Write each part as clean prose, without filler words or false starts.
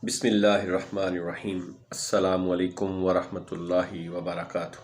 بسم اللہ الرحمن الرحیم۔ السلام علیکم ورحمۃ اللہ وبرکاتہ۔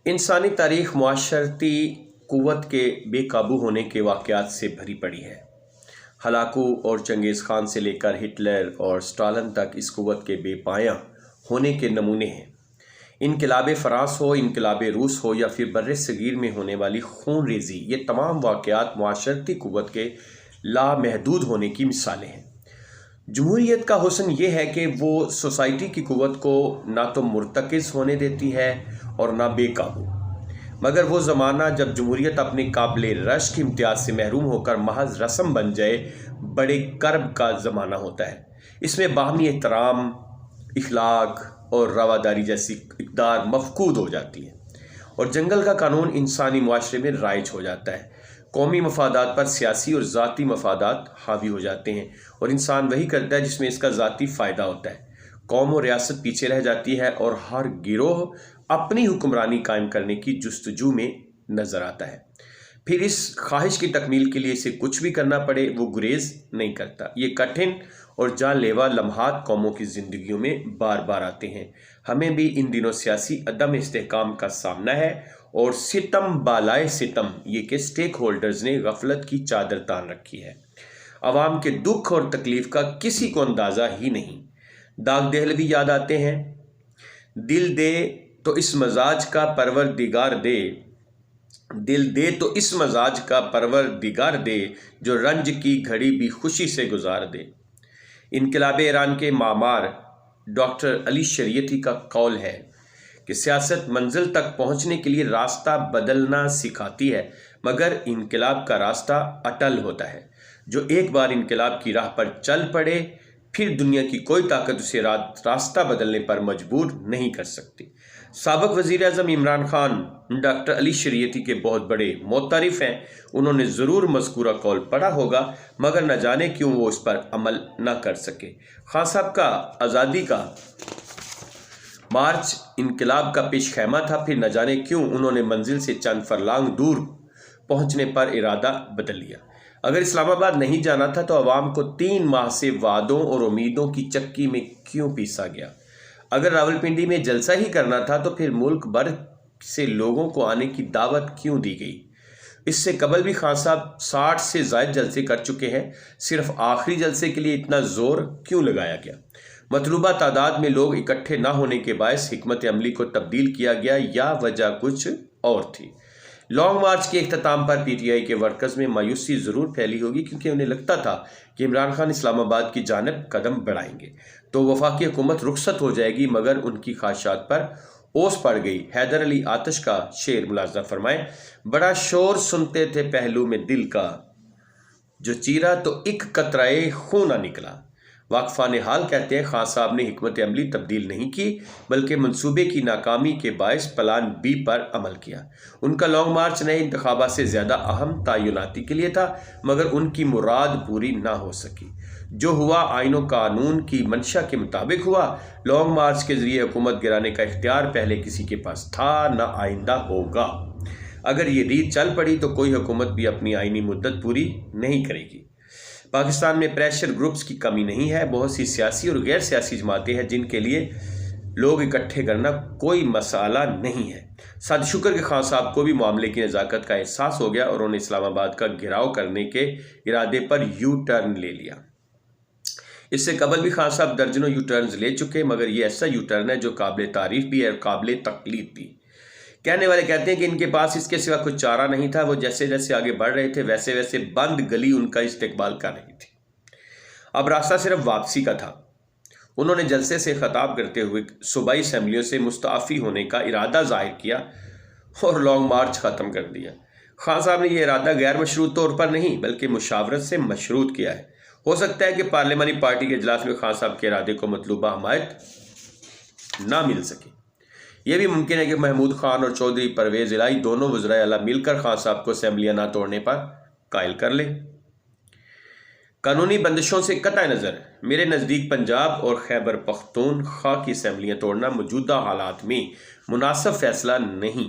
انسانی تاریخ معاشرتی قوت کے بے قابو ہونے کے واقعات سے بھری پڑی ہے۔ ہلاکو اور چنگیز خان سے لے کر ہٹلر اور اسٹالن تک اس قوت کے بے پایاں ہونے کے نمونے ہیں۔ انقلاب فرانس ہو، انقلاب روس ہو یا پھر بر صغیر میں ہونے والی خون ریزی، یہ تمام واقعات معاشرتی قوت کے لامحدود ہونے کی مثالیں ہیں۔ جمہوریت کا حسن یہ ہے کہ وہ سوسائٹی کی قوت کو نہ تو مرتکز ہونے دیتی ہے اور نہ بے قابو، مگر وہ زمانہ جب جمہوریت اپنے قابل رشک امتیاز سے محروم ہو کر محض رسم بن جائے بڑے کرب کا زمانہ ہوتا ہے۔ اس میں باہمی احترام، اخلاق اور رواداری جیسی اقدار مفقود ہو جاتی ہے اور جنگل کا قانون انسانی معاشرے میں رائج ہو جاتا ہے۔ قومی مفادات پر سیاسی اور ذاتی مفادات حاوی ہو جاتے ہیں اور انسان وہی کرتا ہے جس میں اس کا ذاتی فائدہ ہوتا ہے۔ قوم و ریاست پیچھے رہ جاتی ہے اور ہر گروہ اپنی حکمرانی قائم کرنے کی جستجو میں نظر آتا ہے۔ پھر اس خواہش کی تکمیل کے لیے اسے کچھ بھی کرنا پڑے وہ گریز نہیں کرتا۔ یہ کٹھن اور جان لیوا لمحات قوموں کی زندگیوں میں بار بار آتے ہیں۔ ہمیں بھی ان دنوں سیاسی عدم استحکام کا سامنا ہے اور ستم بالائے ستم یہ کہ سٹیک ہولڈرز نے غفلت کی چادر تان رکھی ہے۔ عوام کے دکھ اور تکلیف کا کسی کو اندازہ ہی نہیں۔ داغ دہلوی یاد آتے ہیں، دل دے تو اس مزاج کا پروردگار دے، دل دے تو اس مزاج کا پروردگار دے، جو رنج کی گھڑی بھی خوشی سے گزار دے۔ انقلاب ایران کے معمار ڈاکٹر علی شریعتی کا قول ہے کہ سیاست منزل تک پہنچنے کے لیے راستہ بدلنا سکھاتی ہے، مگر انقلاب کا راستہ اٹل ہوتا ہے۔ جو ایک بار انقلاب کی راہ پر چل پڑے پھر دنیا کی کوئی طاقت اسے راستہ بدلنے پر مجبور نہیں کر سکتی۔ سابق وزیر اعظم عمران خان ڈاکٹر علی شریعتی کے بہت بڑے معترف ہیں۔ انہوں نے ضرور مذکورہ قول پڑھا ہوگا مگر نہ جانے کیوں وہ اس پر عمل نہ کر سکے۔ خان صاحب کا آزادی کا مارچ انقلاب کا پیش خیمہ تھا، پھر نہ جانے کیوں انہوں نے منزل سے چند فرلانگ دور پہنچنے پر ارادہ بدل لیا۔ اگر اسلام آباد نہیں جانا تھا تو عوام کو 3 ماہ سے وعدوں اور امیدوں کی چکی میں کیوں پیسا گیا؟ اگر راولپنڈی میں جلسہ ہی کرنا تھا تو پھر ملک بھر سے لوگوں کو آنے کی دعوت کیوں دی گئی؟ اس سے قبل بھی خان صاحب 60 سے زائد جلسے کر چکے ہیں، صرف آخری جلسے کے لیے اتنا زور کیوں لگایا گیا؟ مطلوبہ تعداد میں لوگ اکٹھے نہ ہونے کے باعث حکمت عملی کو تبدیل کیا گیا یا وجہ کچھ اور تھی؟ لانگ مارچ کے اختتام پر پی ٹی آئی کے ورکرز میں مایوسی ضرور پھیلی ہوگی، کیونکہ انہیں لگتا تھا کہ عمران خان اسلام آباد کی جانب قدم بڑھائیں گے تو وفاقی حکومت رخصت ہو جائے گی، مگر ان کی خواہشات پر اوس پڑ گئی۔ حیدر علی آتش کا شعر ملاحظہ فرمائیں، بڑا شور سنتے تھے پہلو میں دل کا، جو چیرا تو ایک قطرہ خون نہ نکلا۔ واقفان حال کہتے ہیں خان صاحب نے حکمت عملی تبدیل نہیں کی بلکہ منصوبے کی ناکامی کے باعث پلان بی پر عمل کیا۔ ان کا لانگ مارچ نئے انتخابات سے زیادہ اہم تعیناتی کے لیے تھا، مگر ان کی مراد پوری نہ ہو سکی۔ جو ہوا آئین و قانون کی منشا کے مطابق ہوا۔ لانگ مارچ کے ذریعے حکومت گرانے کا اختیار پہلے کسی کے پاس تھا نہ آئندہ ہوگا۔ اگر یہ ریت چل پڑی تو کوئی حکومت بھی اپنی آئینی مدت پوری نہیں کرے گی۔ پاکستان میں پریشر گروپس کی کمی نہیں ہے۔ بہت سی سیاسی اور غیر سیاسی جماعتیں ہیں جن کے لیے لوگ اکٹھے کرنا کوئی مسئلہ نہیں ہے۔ سعد شکر کے خان صاحب کو بھی معاملے کی نزاکت کا احساس ہو گیا اور انہوں نے اسلام آباد کا گھیراؤ کرنے کے ارادے پر یو ٹرن لے لیا۔ اس سے قبل بھی خان صاحب درجنوں یو ٹرنز لے چکے، مگر یہ ایسا یو ٹرن ہے جو قابل تعریف بھی ہے اور قابل تقلید بھی۔ کہنے والے کہتے ہیں کہ ان کے پاس اس کے سوا کچھ چارہ نہیں تھا، وہ جیسے جیسے آگے بڑھ رہے تھے ویسے ویسے بند گلی ان کا استقبال کر رہی تھی۔ اب راستہ صرف واپسی کا تھا۔ انہوں نے جلسے سے خطاب کرتے ہوئے صوبائی اسمبلیوں سے مستعفی ہونے کا ارادہ ظاہر کیا اور لانگ مارچ ختم کر دیا۔ خان صاحب نے یہ ارادہ غیر مشروط طور پر نہیں بلکہ مشاورت سے مشروط کیا ہے۔ ہو سکتا ہے کہ پارلیمانی پارٹی کے اجلاس میں خان صاحب کے ارادے کو مطلوبہ حمایت نہ مل سکے۔ یہ بھی ممکن ہے کہ محمود خان اور چودھری پرویز الہی دونوں وزرائے اعلیٰ مل کر خان صاحب کو اسمبلیاں نہ توڑنے پر قائل کر لیں۔ قانونی بندشوں سے قطع نظر میرے نزدیک پنجاب اور خیبر پختونخوا کی اسمبلیاں توڑنا موجودہ حالات میں مناسب فیصلہ نہیں،